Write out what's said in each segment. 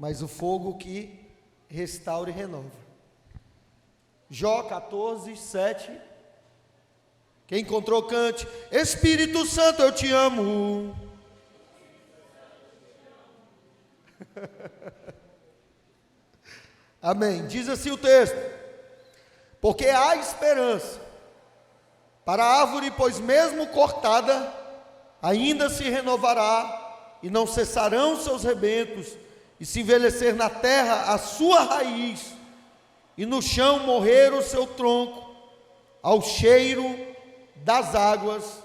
mas o fogo que restaura e renova. Jó 14, 7. Quem encontrou, cante: Espírito Santo, eu te amo. Amém. Diz assim o texto: porque há esperança para a árvore, pois mesmo cortada, ainda se renovará, e não cessarão seus rebentos, e se envelhecer na terra a sua raiz, e no chão morrer o seu tronco, ao cheiro das águas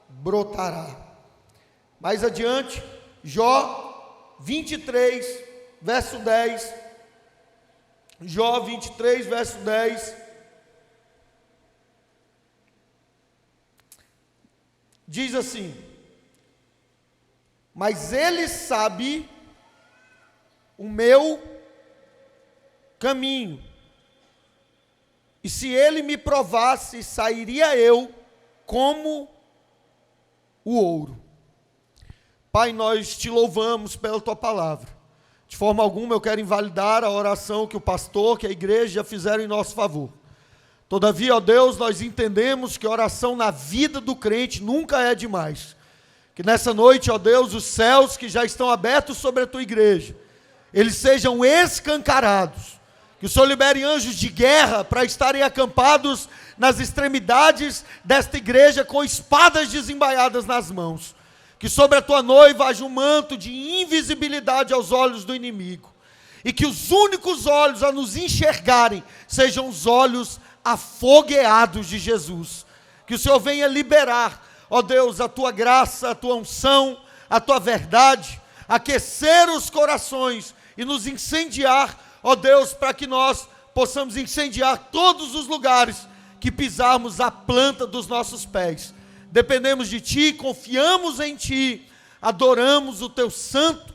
brotará. Mais adiante, Jó 23, verso 10. Jó 23, verso 10. Diz assim: mas ele sabe o meu caminho, e se ele me provasse, sairia eu como o ouro. Pai, nós te louvamos pela tua palavra. De forma alguma eu quero invalidar a oração que o pastor, que a igreja já fizeram em nosso favor. Todavia, ó Deus, nós entendemos que oração na vida do crente nunca é demais. Que nessa noite, ó Deus, os céus que já estão abertos sobre a tua igreja, eles sejam escancarados. Que o Senhor libere anjos de guerra para estarem acampados nas extremidades desta igreja com espadas desembaiadas nas mãos. Que sobre a tua noiva haja um manto de invisibilidade aos olhos do inimigo. E que os únicos olhos a nos enxergarem sejam os olhos afogueados de Jesus. Que o Senhor venha liberar, ó Deus, a tua graça, a tua unção, a tua verdade, aquecer os corações e nos incendiar, ó Deus, para que nós possamos incendiar todos os lugares que pisarmos a planta dos nossos pés. Dependemos de Ti, confiamos em Ti, adoramos o Teu santo,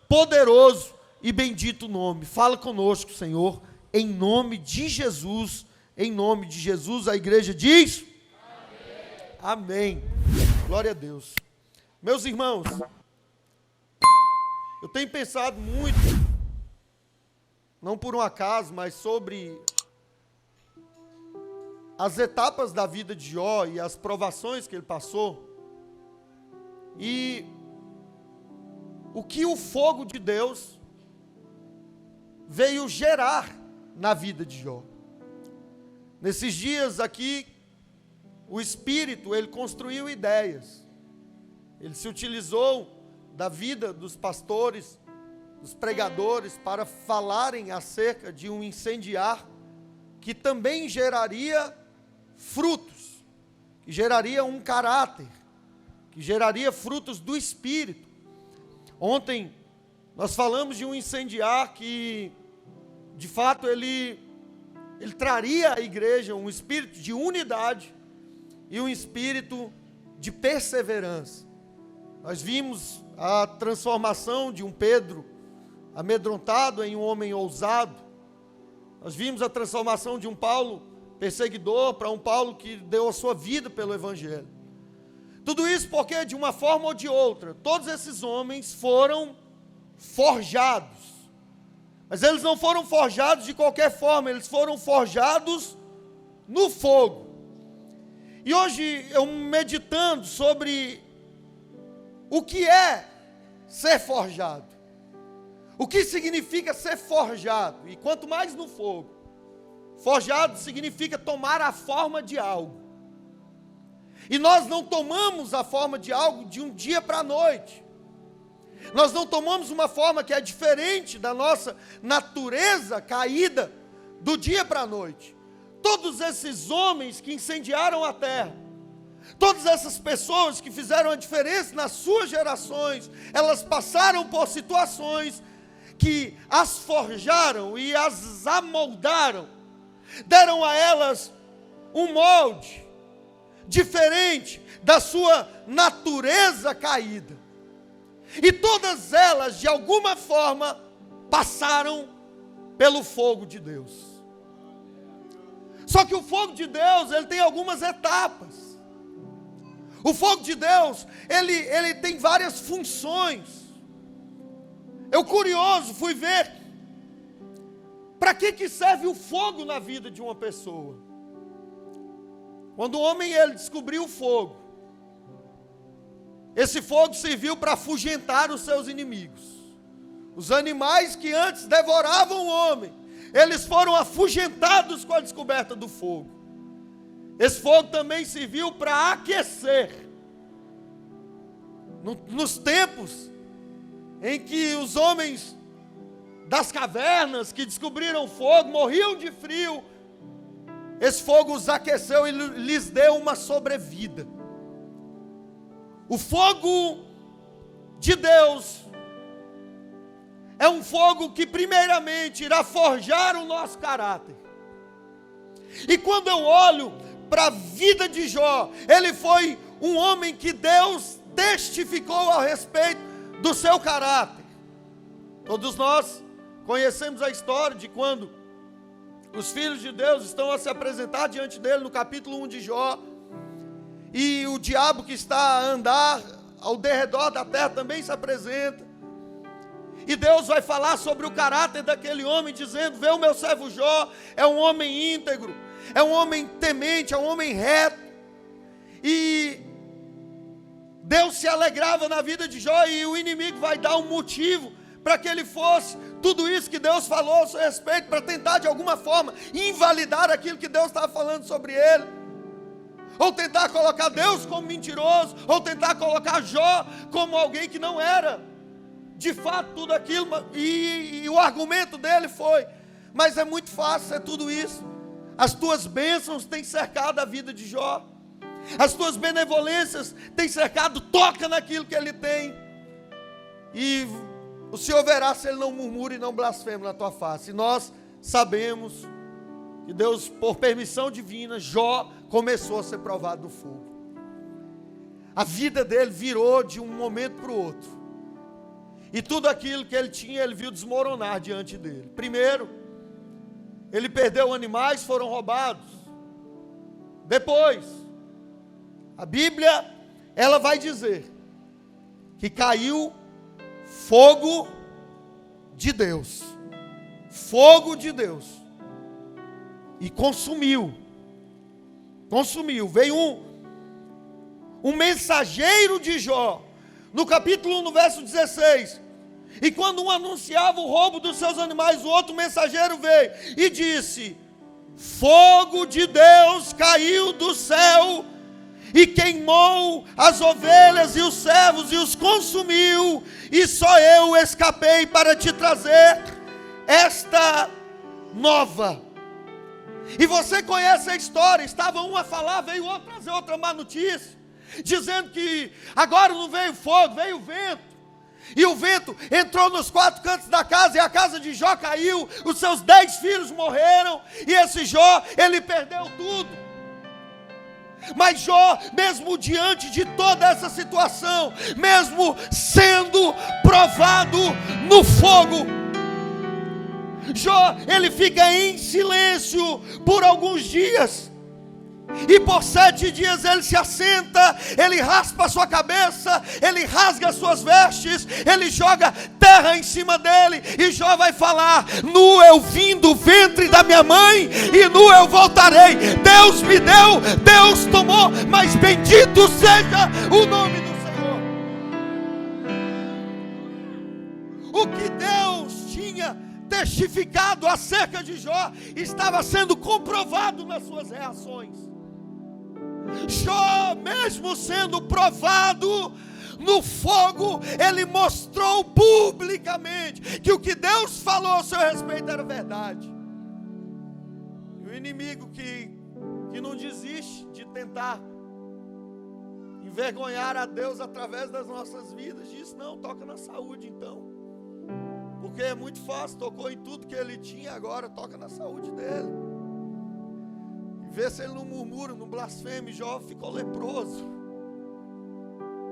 poderoso e bendito nome. Fala conosco, Senhor, em nome de Jesus. Em nome de Jesus, a igreja diz: amém. Amém. Glória a Deus. Meus irmãos, eu tenho pensado muito, não por um acaso, mas sobre as etapas da vida de Jó e as provações que ele passou, e o que o fogo de Deus veio gerar na vida de Jó. Nesses dias aqui, o Espírito, ele construiu ideias, ele se utilizou da vida dos pastores, dos pregadores, para falarem acerca de um incendiar que também geraria frutos, que geraria um caráter, que geraria frutos do Espírito. Ontem nós falamos de um incendiar que, de fato, ele traria à igreja um espírito de unidade e um espírito de perseverança. Nós vimos a transformação de um Pedro amedrontado em um homem ousado. Nós vimos a transformação de um Paulo perseguidor para um Paulo que deu a sua vida pelo Evangelho. Tudo isso porque, de uma forma ou de outra, todos esses homens foram forjados. Mas eles não foram forjados de qualquer forma, eles foram forjados no fogo. E hoje, eu meditando sobre o que é ser forjado, o que significa ser forjado, e quanto mais no fogo. Forjado significa tomar a forma de algo. E nós não tomamos a forma de algo de um dia para a noite. Nós não tomamos uma forma que é diferente da nossa natureza caída do dia para a noite. Todos esses homens que incendiaram a terra, todas essas pessoas que fizeram a diferença nas suas gerações, elas passaram por situações que as forjaram e as amoldaram, deram a elas um molde diferente da sua natureza caída. E todas elas, de alguma forma, passaram pelo fogo de Deus. Só que o fogo de Deus, ele tem algumas etapas. O fogo de Deus, ele tem várias funções. Eu curioso fui ver para que serve o fogo na vida de uma pessoa. Quando o homem ele descobriu o fogo, esse fogo serviu para afugentar os seus inimigos. Os animais que antes devoravam o homem, eles foram afugentados com a descoberta do fogo. Esse fogo também serviu para aquecer. Nos tempos em que os homens das cavernas que descobriram fogo morriam de frio, esse fogo os aqueceu e lhes deu uma sobrevida. O fogo de Deus é um fogo que primeiramente irá forjar o nosso caráter. E quando eu olho para a vida de Jó, ele foi um homem que Deus testificou a respeito do seu caráter. Todos nós conhecemos a história de quando os filhos de Deus estão a se apresentar diante dele no capítulo 1 de Jó, e o diabo que está a andar ao derredor da terra também se apresenta, e Deus vai falar sobre o caráter daquele homem, dizendo: vê o meu servo Jó, é um homem íntegro, é um homem temente, é um homem reto. E Deus se alegrava na vida de Jó, e o inimigo vai dar um motivo para que ele fosse tudo isso que Deus falou a seu respeito, para tentar de alguma forma invalidar aquilo que Deus estava falando sobre ele, ou tentar colocar Deus como mentiroso, ou tentar colocar Jó como alguém que não era de fato tudo aquilo. E o argumento dele foi: mas é muito fácil ser tudo isso, as tuas bênçãos têm cercado a vida de Jó, as tuas benevolências têm cercado, toca naquilo que ele tem, e o Senhor verá se ele não murmura e não blasfema na tua face. E nós sabemos que Deus, por permissão divina, Jó começou a ser provado no fogo. A vida dele virou de um momento para o outro, e tudo aquilo que ele tinha, ele viu desmoronar diante dele. Primeiro, ele perdeu animais, foram roubados. Depois, a Bíblia, ela vai dizer que caiu fogo de Deus. Fogo de Deus. E consumiu. Veio um mensageiro de Jó, no capítulo 1, no verso 16. E quando um anunciava o roubo dos seus animais, o outro mensageiro veio e disse: fogo de Deus caiu do céu e queimou as ovelhas e os servos e os consumiu, e só eu escapei para te trazer esta nova. E você conhece a história, estava um a falar, veio outro trazer outra má notícia, dizendo que agora não veio fogo, veio vento. E o vento entrou nos 4 cantos da casa, e a casa de Jó caiu, os seus 10 filhos morreram, e esse Jó, ele perdeu tudo. Mas Jó, mesmo diante de toda essa situação, mesmo sendo provado no fogo, Jó, ele fica em silêncio por alguns dias. E por 7 dias ele se assenta, ele raspa a sua cabeça, ele rasga as suas vestes, ele joga terra em cima dele, e Jó vai falar: nu eu vim do ventre da minha mãe, e nu eu voltarei. Deus me deu, Deus tomou, mas bendito seja o nome do Senhor. O que Deus tinha testificado acerca de Jó estava sendo comprovado nas suas reações. Jó, mesmo sendo provado no fogo, ele mostrou publicamente que o que Deus falou a seu respeito era verdade. E o inimigo que não desiste de tentar envergonhar a Deus através das nossas vidas, diz: não, toca na saúde então, porque é muito fácil, tocou em tudo que ele tinha, agora toca na saúde dele. Vê se ele não murmura, não blasfeme. Jó ficou leproso.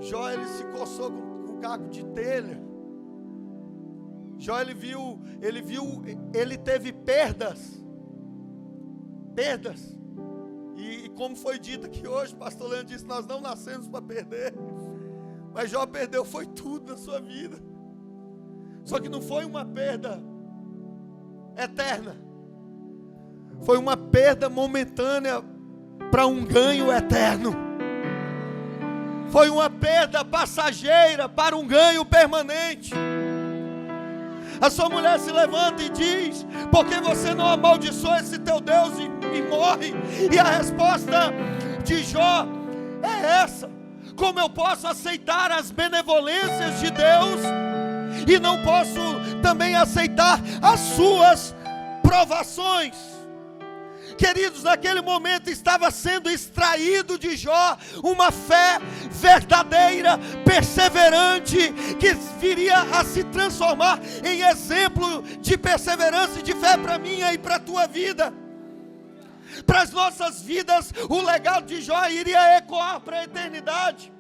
Jó, ele se coçou com caco de telha. Jó, ele teve perdas. E como foi dito aqui hoje, pastor Leandro disse: nós não nascemos para perder. Mas Jó perdeu, foi tudo na sua vida. Só que não foi uma perda eterna. Foi uma perda momentânea para um ganho eterno. Foi uma perda passageira para um ganho permanente. A sua mulher se levanta e diz: por que você não amaldiçoa esse teu Deus e morre? E a resposta de Jó é essa: como eu posso aceitar as benevolências de Deus e não posso também aceitar as suas provações? Queridos, naquele momento estava sendo extraído de Jó uma fé verdadeira, perseverante, que viria a se transformar em exemplo de perseverança e de fé para a minha e para a tua vida. Para as nossas vidas, o legado de Jó iria ecoar para a eternidade.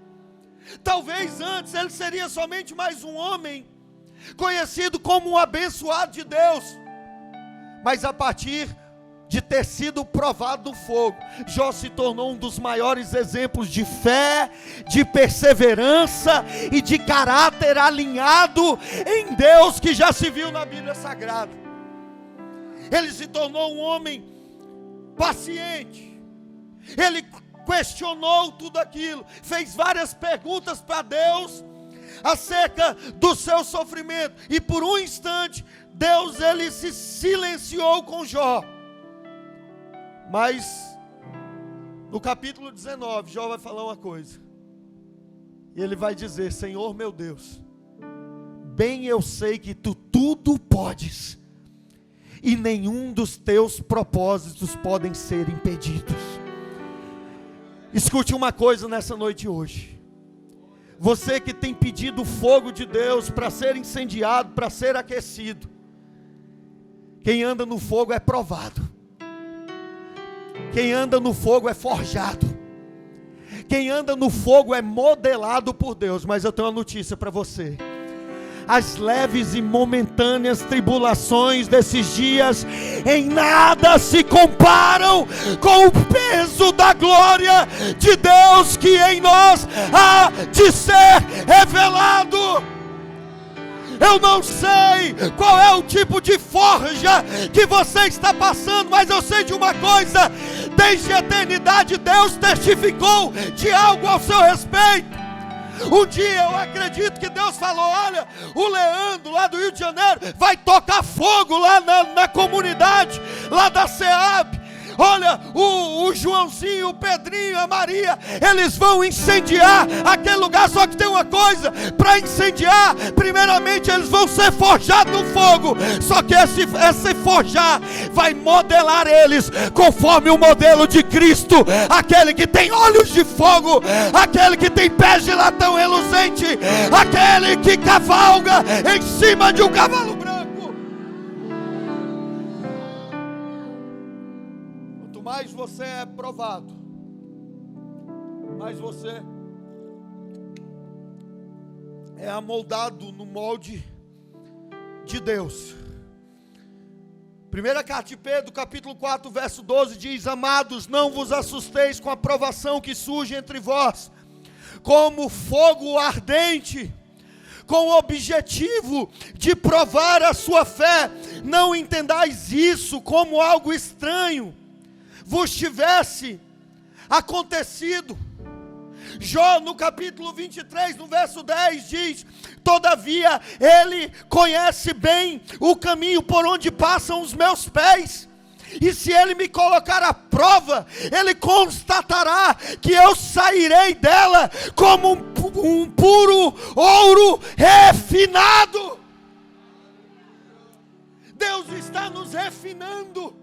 Talvez antes ele seria somente mais um homem, conhecido como um abençoado de Deus, mas a partir de ter sido provado no fogo, Jó se tornou um dos maiores exemplos de fé, de perseverança e de caráter alinhado em Deus que já se viu na Bíblia Sagrada. Ele se tornou um homem paciente. Ele questionou tudo aquilo, fez várias perguntas para Deus acerca do seu sofrimento, e por um instante Deus ele se silenciou com Jó. Mas no capítulo 19, Jó vai falar uma coisa. E ele vai dizer: Senhor meu Deus, bem eu sei que tu tudo podes, e nenhum dos teus propósitos podem ser impedidos. Escute uma coisa nessa noite hoje. Você que tem pedido o fogo de Deus para ser incendiado, para ser aquecido, quem anda no fogo é provado. Quem anda no fogo é forjado. Quem anda no fogo é modelado por Deus. Mas eu tenho uma notícia para você: as leves e momentâneas tribulações desses dias em nada se comparam com o peso da glória de Deus que em nós há de ser revelado. Eu não sei qual é o tipo de forja que você está passando, mas eu sei de uma coisa: desde a eternidade Deus testificou de algo ao seu respeito. Um dia eu acredito que Deus falou: olha, o Leandro lá do Rio de Janeiro vai tocar fogo lá na comunidade, lá da SEAB. Olha, o Joãozinho, o Pedrinho, a Maria, eles vão incendiar aquele lugar. Só que tem uma coisa: para incendiar, primeiramente eles vão ser forjados no fogo. Só que esse forjar vai modelar eles conforme o modelo de Cristo, aquele que tem olhos de fogo, aquele que tem pés de latão reluzente, aquele que cavalga em cima de um cavalo branco. Mais você é provado, mais você é amoldado no molde de Deus. Primeira carta de Pedro, capítulo 4, verso 12 diz: amados, não vos assusteis com a provação que surge entre vós, como fogo ardente, com o objetivo de provar a sua fé. Não entendais isso como algo estranho vos tivesse acontecido. Jó no capítulo 23, no verso 10 diz: todavia ele conhece bem o caminho por onde passam os meus pés, e se ele me colocar à prova, ele constatará que eu sairei dela como um puro ouro refinado. Deus está nos refinando.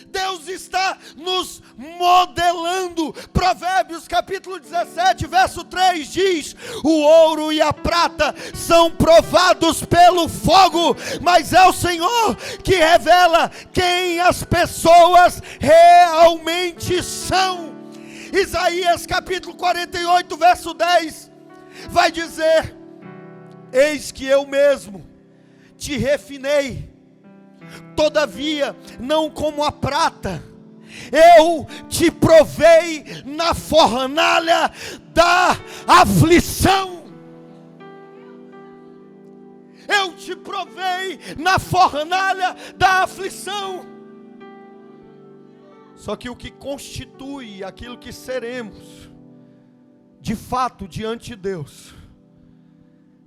Deus está nos modelando. Provérbios capítulo 17, verso 3 diz: o ouro e a prata são provados pelo fogo, mas é o Senhor que revela quem as pessoas realmente são. Isaías capítulo 48, verso 10 vai dizer: eis que eu mesmo te refinei, todavia não como a prata, eu te provei na fornalha da aflição. eu te provei na fornalha da aflição. Só que o que constitui aquilo que seremos, de fato, diante de Deus,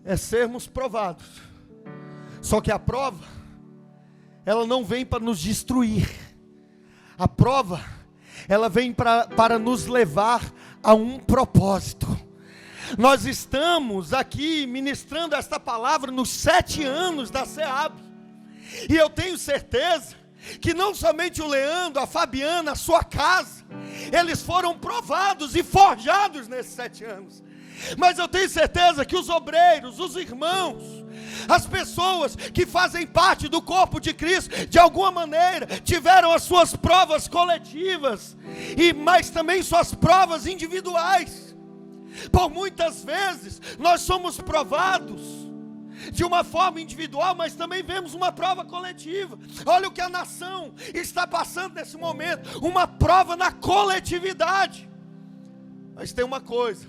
é sermos provados. Só que a prova, ela não vem para nos destruir. A prova, ela vem para nos levar a um propósito. Nós estamos aqui ministrando esta palavra nos 7 anos da SEAB. E eu tenho certeza que não somente o Leandro, a Fabiana, a sua casa, eles foram provados e forjados nesses 7 anos. Mas eu tenho certeza que os obreiros, os irmãos, as pessoas que fazem parte do corpo de Cristo, de alguma maneira, tiveram as suas provas coletivas, mas também suas provas individuais. Por muitas vezes, nós somos provados de uma forma individual, mas também vemos uma prova coletiva. Olha o que a nação está passando nesse momento, uma prova na coletividade. Mas tem uma coisa,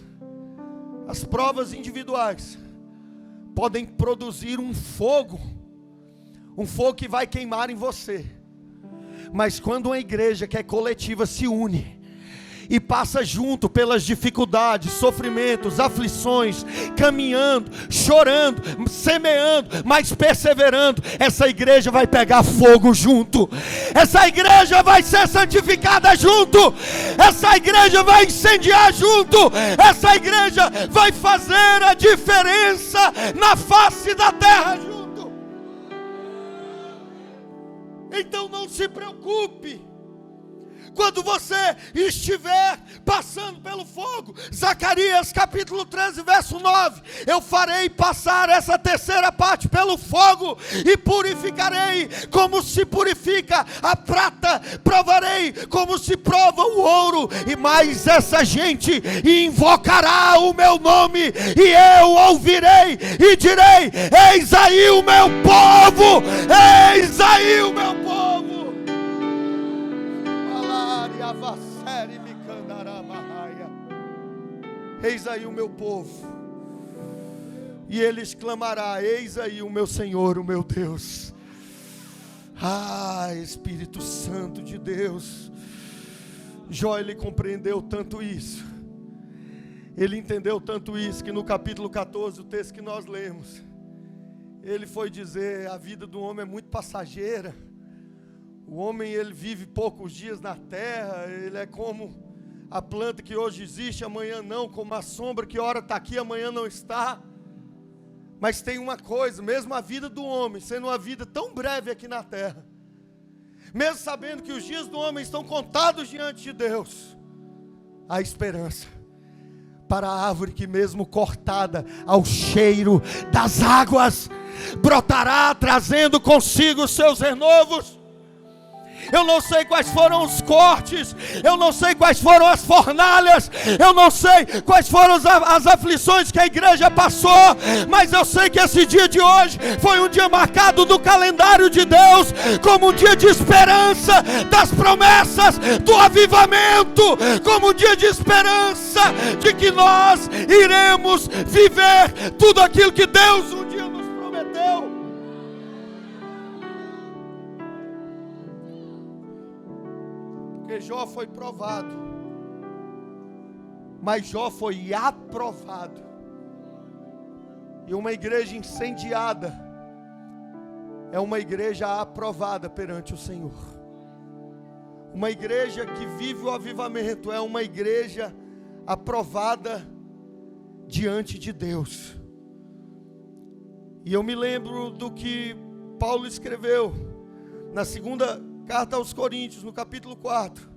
as provas individuais podem produzir um fogo que vai queimar em você. Mas quando uma igreja que é coletiva se une e passa junto pelas dificuldades, sofrimentos, aflições, caminhando, chorando, semeando, mas perseverando, essa igreja vai pegar fogo junto, essa igreja vai ser santificada junto, essa igreja vai incendiar junto, essa igreja vai fazer a diferença na face da terra junto. Então não se preocupe quando você estiver passando pelo fogo. Zacarias capítulo 13, verso 9. Eu farei passar essa terceira parte pelo fogo e purificarei como se purifica a prata, provarei como se prova o ouro, e mais essa gente invocará o meu nome, e eu ouvirei e direi: eis aí o meu povo, eis aí o meu povo. Eis aí o meu povo, e ele exclamará: eis aí o meu Senhor, o meu Deus. Espírito Santo de Deus. Jó, ele compreendeu tanto isso, ele entendeu tanto isso, que no capítulo 14, o texto que nós lemos, ele foi dizer: a vida do homem é muito passageira. O homem, ele vive poucos dias na terra, ele é como a planta que hoje existe, amanhã não, como a sombra que ora está aqui, amanhã não está. Mas tem uma coisa, mesmo a vida do homem sendo uma vida tão breve aqui na terra, mesmo sabendo que os dias do homem estão contados diante de Deus, há esperança para a árvore que, mesmo cortada ao cheiro das águas, brotará trazendo consigo os seus renovos. Eu não sei quais foram os cortes, eu não sei quais foram as fornalhas, eu não sei quais foram as aflições que a igreja passou, mas eu sei que esse dia de hoje foi um dia marcado no calendário de Deus como um dia de esperança das promessas do avivamento, como um dia de esperança de que nós iremos viver tudo aquilo que Deus um dia nos prometeu. Jó foi provado, mas Jó foi aprovado. E uma igreja incendiada é uma igreja aprovada perante o Senhor. Uma igreja que vive o avivamento é uma igreja aprovada diante de Deus. E eu me lembro do que Paulo escreveu na segunda carta aos Coríntios, no capítulo 4,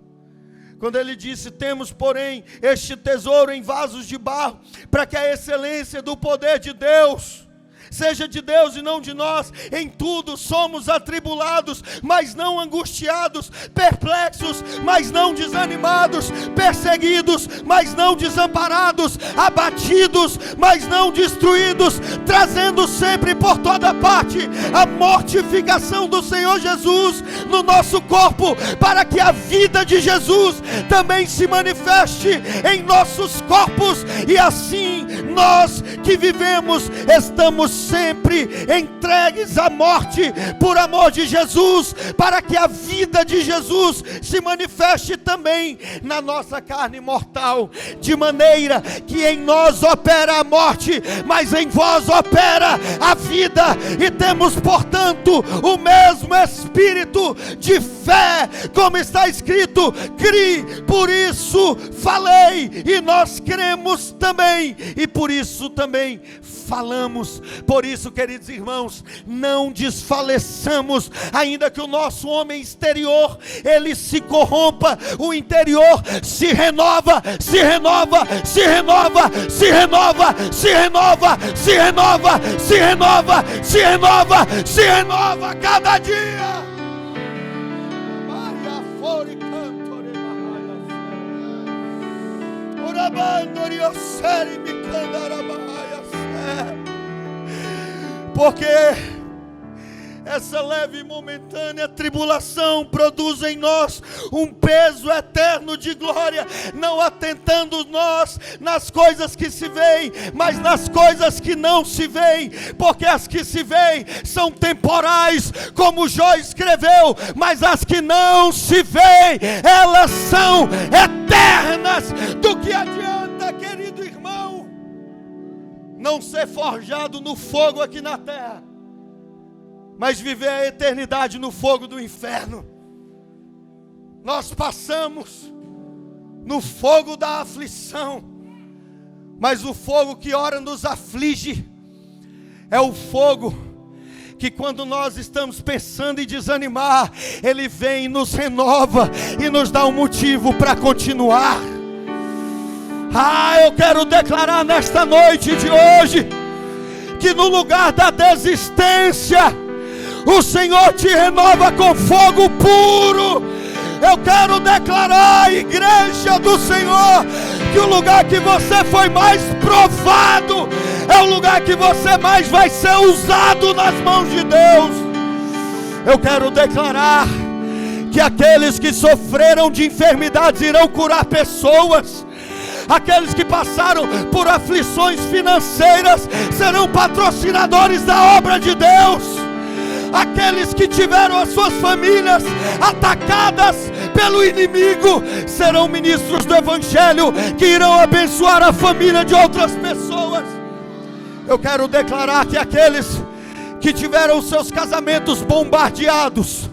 quando ele disse: temos, porém, este tesouro em vasos de barro, para que a excelência do poder de Deus seja de Deus e não de nós. Em tudo somos atribulados, mas não angustiados, perplexos, mas não desanimados, perseguidos, mas não desamparados, abatidos, mas não destruídos, trazendo sempre por toda parte a mortificação do Senhor Jesus no nosso corpo, para que a vida de Jesus também se manifeste em nossos corpos, e assim nós que vivemos estamos sempre entregues à morte por amor de Jesus, para que a vida de Jesus se manifeste também na nossa carne mortal, de maneira que em nós opera a morte, mas em vós opera a vida, e temos portanto o mesmo espírito de fé, como está escrito: crie, por isso falei, e nós cremos também, e por isso também falamos. Por isso, queridos irmãos, não desfaleçamos, ainda que o nosso homem exterior ele se corrompa, o interior se renova, se renova, se renova, se renova, se renova, se renova, se renova, se renova, se renova cada dia. Porque essa leve e momentânea tribulação produz em nós um peso eterno de glória, não atentando nós nas coisas que se veem, mas nas coisas que não se veem, porque as que se veem são temporais, como Jó escreveu, mas as que não se veem, elas são eternas. Do que adianta, querido irmão, não ser forjado no fogo aqui na terra, mas viver a eternidade no fogo do inferno? Nós passamos no fogo da aflição, mas o fogo que ora nos aflige é o fogo que, quando nós estamos pensando em desanimar, ele vem e nos renova e nos dá um motivo para continuar. Eu quero declarar nesta noite de hoje que no lugar da desistência, o Senhor te renova com fogo puro. Eu quero declarar, igreja do Senhor, que o lugar que você foi mais provado é o lugar que você mais vai ser usado nas mãos de Deus. Eu quero declarar que aqueles que sofreram de enfermidades irão curar pessoas. Aqueles que passaram por aflições financeiras serão patrocinadores da obra de Deus. Aqueles que tiveram as suas famílias atacadas pelo inimigo serão ministros do Evangelho, que irão abençoar a família de outras pessoas. Eu quero declarar que aqueles que tiveram seus casamentos bombardeados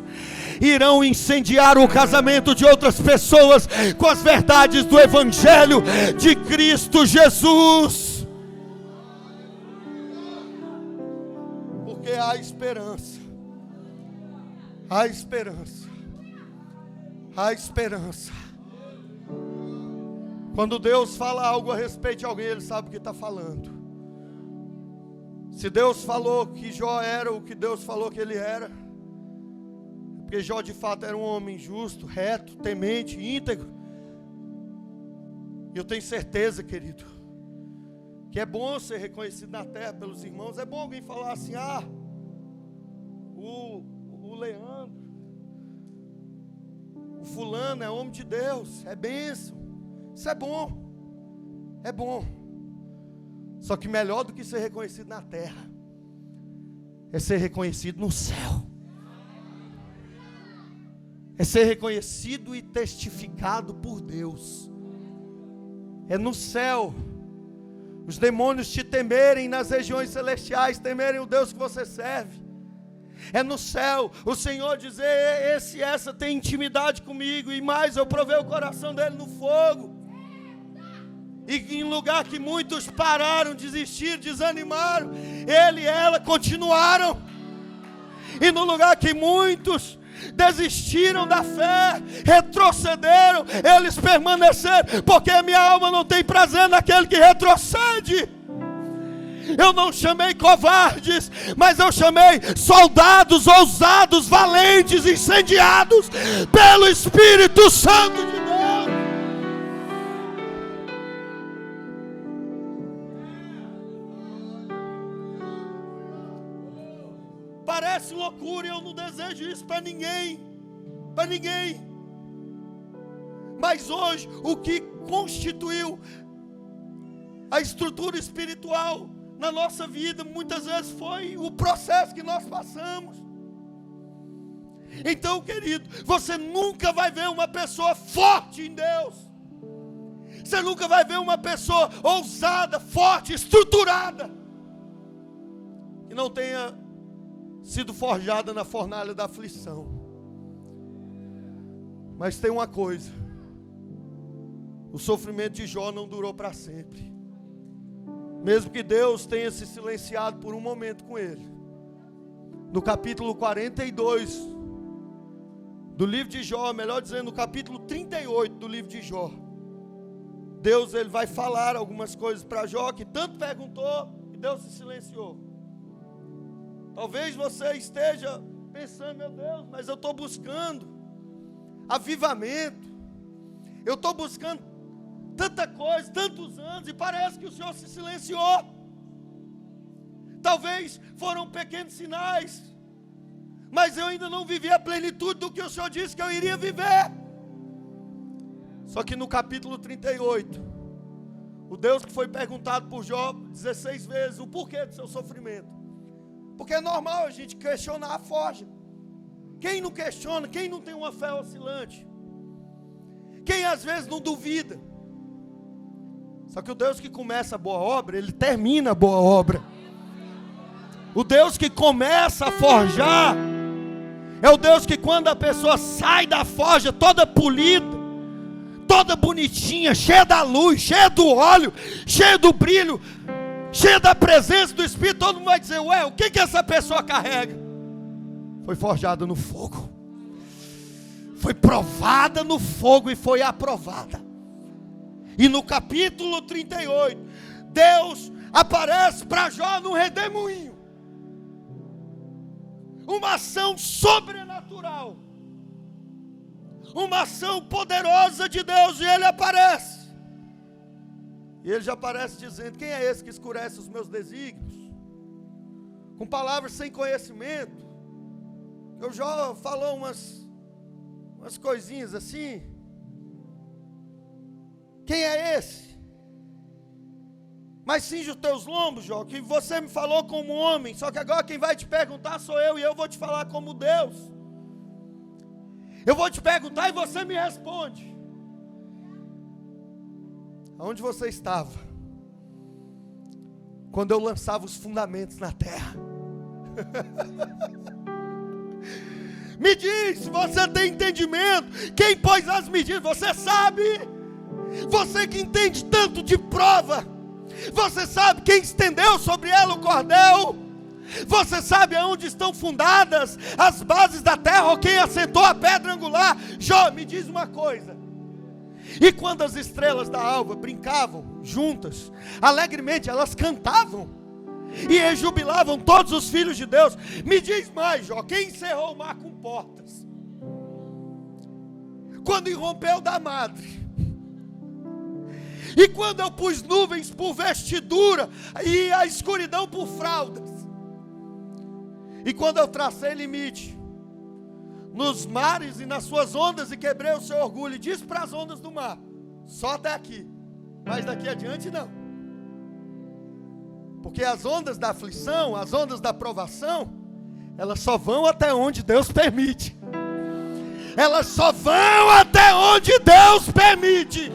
irão incendiar o casamento de outras pessoas com as verdades do Evangelho de Cristo Jesus. Porque há esperança. Há esperança. Há esperança. Quando Deus fala algo a respeito de alguém, Ele sabe o que está falando. Se Deus falou que Jó era o que Deus falou que ele era, porque Jó de fato era um homem justo, reto, temente, íntegro. E eu tenho certeza, querido, que é bom ser reconhecido na terra pelos irmãos. É bom alguém falar assim: o Leandro, o fulano é homem de Deus, é bênção. Isso é bom, é bom. Só que melhor do que ser reconhecido na terra é ser reconhecido no céu. É ser reconhecido e testificado por Deus. É no céu. Os demônios te temerem nas regiões celestiais, temerem o Deus que você serve. É no céu o Senhor dizer: esse e essa tem intimidade comigo, e mais, eu provei o coração dele no fogo. E em lugar que muitos pararam, desistiram, desanimaram, ele e ela continuaram. E no lugar que muitos desistiram da fé, retrocederam, eles permaneceram, porque a minha alma não tem prazer naquele que retrocede. Eu não chamei covardes, mas eu chamei soldados ousados, valentes, incendiados pelo Espírito Santo de Deus. Parece loucura, eu não desejo isso para ninguém, para ninguém. Mas hoje, o que constituiu a estrutura espiritual na nossa vida, muitas vezes foi o processo que nós passamos. Então, querido, você nunca vai ver uma pessoa forte em Deus. Você nunca vai ver uma pessoa ousada, forte, estruturada, que não tenha sido forjada na fornalha da aflição. Mas tem uma coisa: o sofrimento de Jó não durou para sempre. Mesmo que Deus tenha se silenciado por um momento com ele. No capítulo 42 do livro de Jó, melhor dizendo, no capítulo 38 do livro de Jó, Deus ele vai falar algumas coisas para Jó, que tanto perguntou e Deus se silenciou. Talvez você esteja pensando: meu Deus, mas eu estou buscando avivamento, eu estou buscando tanta coisa, tantos anos, e parece que o Senhor se silenciou. Talvez foram pequenos sinais, mas eu ainda não vivi a plenitude do que o Senhor disse que eu iria viver. Só que no capítulo 38, o Deus que foi perguntado por Jó 16 vezes o porquê do seu sofrimento. Porque é normal a gente questionar a forja. Quem não questiona, quem não tem uma fé oscilante? Quem às vezes não duvida? Só que o Deus que começa a boa obra, Ele termina a boa obra. O Deus que começa a forjar, é o Deus que quando a pessoa sai da forja toda polida, toda bonitinha, cheia da luz, cheia do óleo, cheia do brilho, cheia da presença do Espírito, todo mundo vai dizer: ué, o que essa pessoa carrega? Foi forjada no fogo, foi provada no fogo e foi aprovada. E no capítulo 38, Deus aparece para Jó num redemoinho, uma ação sobrenatural, uma ação poderosa de Deus, e Ele aparece. E Ele já aparece dizendo: quem é esse que escurece os meus desígnios? Com palavras sem conhecimento. Eu já falou umas coisinhas assim. Quem é esse? Mas cinge os teus lombos, Jó, que você me falou como homem, só que agora quem vai te perguntar sou eu, e eu vou te falar como Deus. Eu vou te perguntar e você me responde. Aonde você estava quando eu lançava os fundamentos na terra? Me diz, você tem entendimento? Quem pôs as medidas? Você sabe? Você que entende tanto de prova, você sabe quem estendeu sobre ela o cordel? Você sabe aonde estão fundadas as bases da terra, ou quem assentou a pedra angular? Jó, me diz uma coisa: e quando as estrelas da alva brincavam juntas, alegremente elas cantavam e rejubilavam todos os filhos de Deus. Me diz mais, Jó, quem encerrou o mar com portas? Quando irrompeu da madre. E quando eu pus nuvens por vestidura e a escuridão por fraldas. E quando eu tracei limite nos mares e nas suas ondas e quebrei o seu orgulho, e disse para as ondas do mar: só até aqui, mas daqui adiante não. Porque as ondas da aflição, as ondas da provação, elas só vão até onde Deus permite. Elas só vão até onde Deus permite.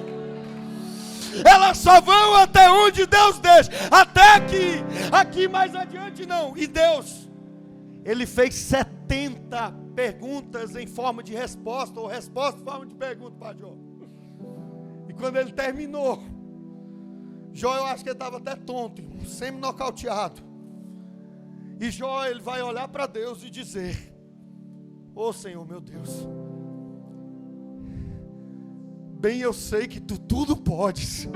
Elas só vão até onde Deus deixa. Até aqui mais adiante não. E Deus, Ele fez 70 perguntas em forma de resposta, ou resposta em forma de pergunta para Jó. E quando ele terminou, Jó, eu acho que ele estava até tonto, semi-nocauteado. E Jó, ele vai olhar para Deus e dizer: ô Senhor meu Deus, bem eu sei que Tu tudo podes,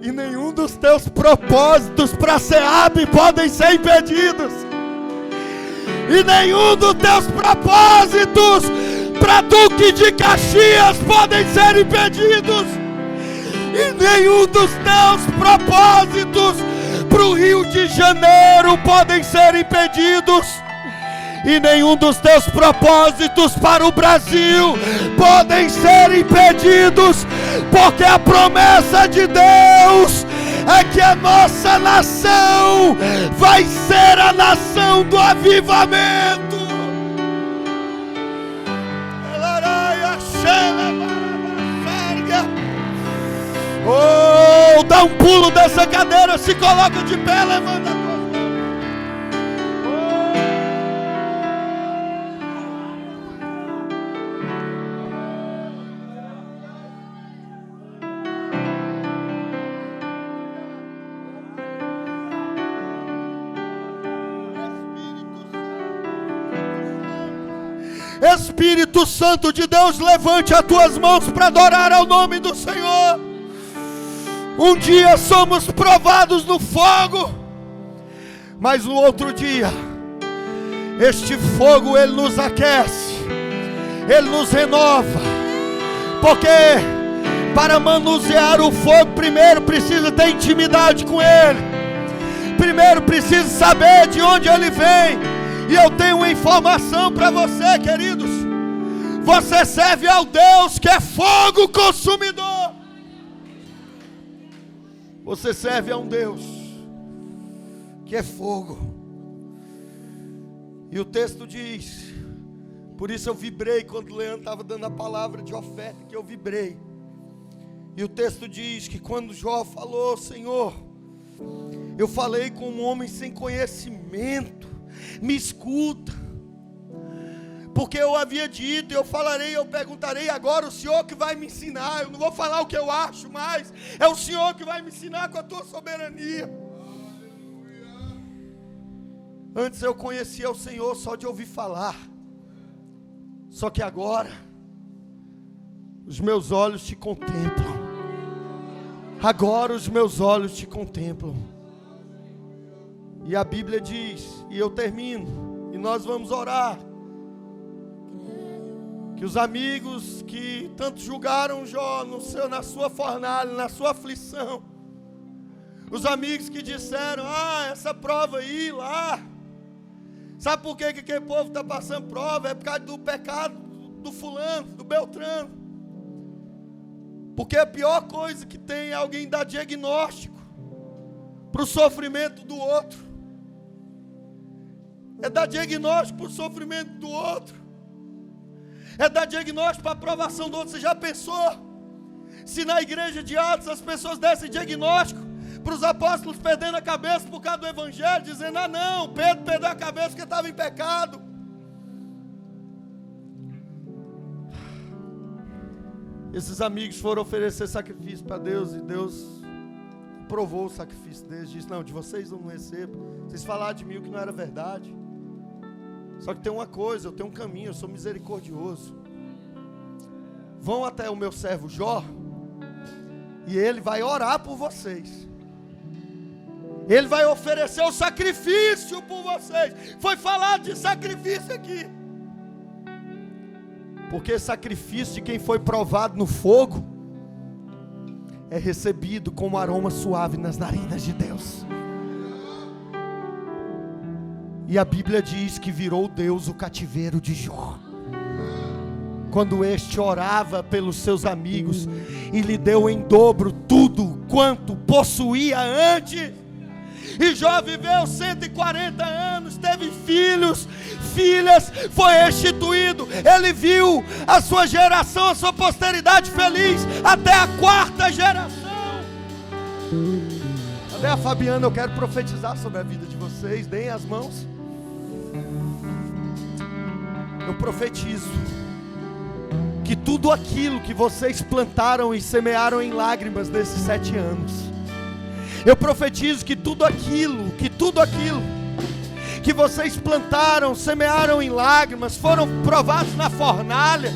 e nenhum dos Teus propósitos para Seab podem ser impedidos, e nenhum dos Teus propósitos para Duque de Caxias podem ser impedidos, e nenhum dos Teus propósitos para o Rio de Janeiro podem ser impedidos, e nenhum dos Teus propósitos para o Brasil podem ser impedidos, porque a promessa de Deus é que a nossa nação vai ser a nação do avivamento. Oh, dá um pulo dessa cadeira, se coloca de pé, levanta a tua mão. Espírito Santo de Deus, levante as tuas mãos para adorar ao nome do Senhor. Um dia somos provados no fogo, mas no outro dia, este fogo ele nos aquece, ele nos renova, porque para manusear o fogo, primeiro precisa ter intimidade com ele, primeiro precisa saber de onde ele vem. E eu tenho uma informação para você, queridos: você serve ao Deus que é fogo consumidor. Você serve a um Deus que é fogo. E o texto diz, por isso eu vibrei quando o Leandro estava dando a palavra de oferta, que eu vibrei. E o texto diz que quando Jó falou: Senhor, eu falei com um homem sem conhecimento, me escuta, porque eu havia dito, eu falarei, eu perguntarei, agora o Senhor que vai me ensinar. Eu não vou falar o que eu acho mais, é o Senhor que vai me ensinar com a tua soberania. Antes eu conhecia o Senhor só de ouvir falar, só que agora os meus olhos te contemplam. Agora os meus olhos te contemplam. E a Bíblia diz, e eu termino, e nós vamos orar, que os amigos que tanto julgaram Jó na sua fornalha, na sua aflição, os amigos que disseram: essa prova aí, lá, sabe por que aquele povo está passando prova? É por causa do pecado do fulano, do Beltrano. Porque a pior coisa que tem é alguém dar diagnóstico para o sofrimento do outro. É dar diagnóstico para o sofrimento do outro. É dar diagnóstico para a aprovação do outro. Você já pensou? Se na igreja de Atos as pessoas dessem diagnóstico para os apóstolos perdendo a cabeça por causa do evangelho, dizendo: não, Pedro perdeu a cabeça porque estava em pecado. Esses amigos foram oferecer sacrifício para Deus, e Deus provou o sacrifício deles. Disse: não, de vocês eu não recebo. Vocês falaram de mim o que não era verdade. Só que tem uma coisa, eu tenho um caminho, eu sou misericordioso. Vão até o meu servo Jó, e ele vai orar por vocês. Ele vai oferecer o sacrifício por vocês. Foi falado de sacrifício aqui. Porque sacrifício de quem foi provado no fogo é recebido como aroma suave nas narinas de Deus. E a Bíblia diz que virou Deus o cativeiro de Jó, quando este orava pelos seus amigos, e lhe deu em dobro tudo quanto possuía antes. E Jó viveu 140 anos, teve filhos, filhas, foi restituído. Ele viu a sua geração, a sua posteridade feliz, até a 4ª geração. Cadê a Fabiana? Eu quero profetizar sobre a vida de vocês. Deem as mãos. Eu profetizo que tudo aquilo que vocês plantaram e semearam em lágrimas nesses 7 anos, eu profetizo que tudo aquilo que vocês plantaram, semearam em lágrimas, foram provados na fornalha,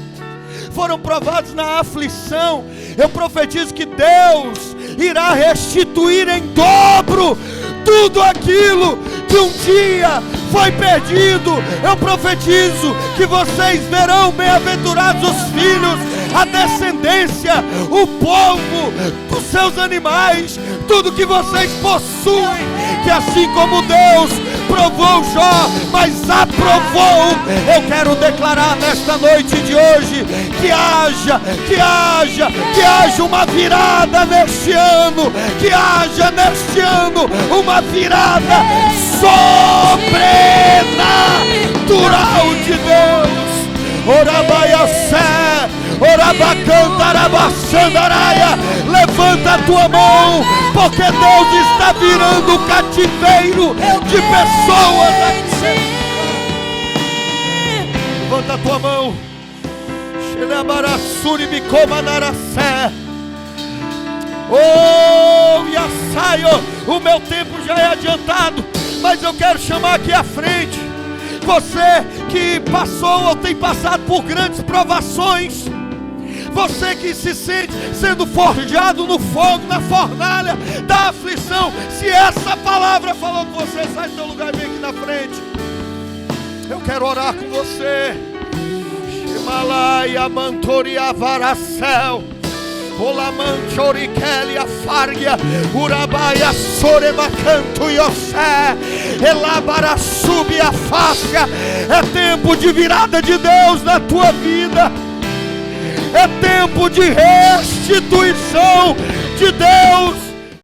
foram provados na aflição, eu profetizo que Deus irá restituir em dobro tudo aquilo que um dia foi perdido. Eu profetizo que vocês verão bem-aventurados os filhos, a descendência, o povo dos seus animais, tudo que vocês possuem, que assim como Deus provou Jó, mas aprovou. Eu quero declarar nesta noite de hoje que haja uma virada neste ano, que haja neste ano uma virada sobrenatural de Deus. Orabaiaçé, orabacantarabaxandaraia. Levanta a tua mão, porque Deus está virando o cativeiro de pessoas aqui. Levanta a tua mão. Oh, Iaçaio, o meu tempo já é adiantado, mas eu quero chamar aqui à frente você que passou ou tem passado por grandes provações, você que se sente sendo forjado no fogo, na fornalha da aflição. Se essa palavra falou com você, sai do seu lugar e vem aqui na frente. Eu quero orar com você. Himalaia mantoria varacel, olamanchoriquelia fargia, urabaia soremacanto iosé, elabara subia fasca. É tempo de virada de Deus na tua vida. É tempo de restituição de Deus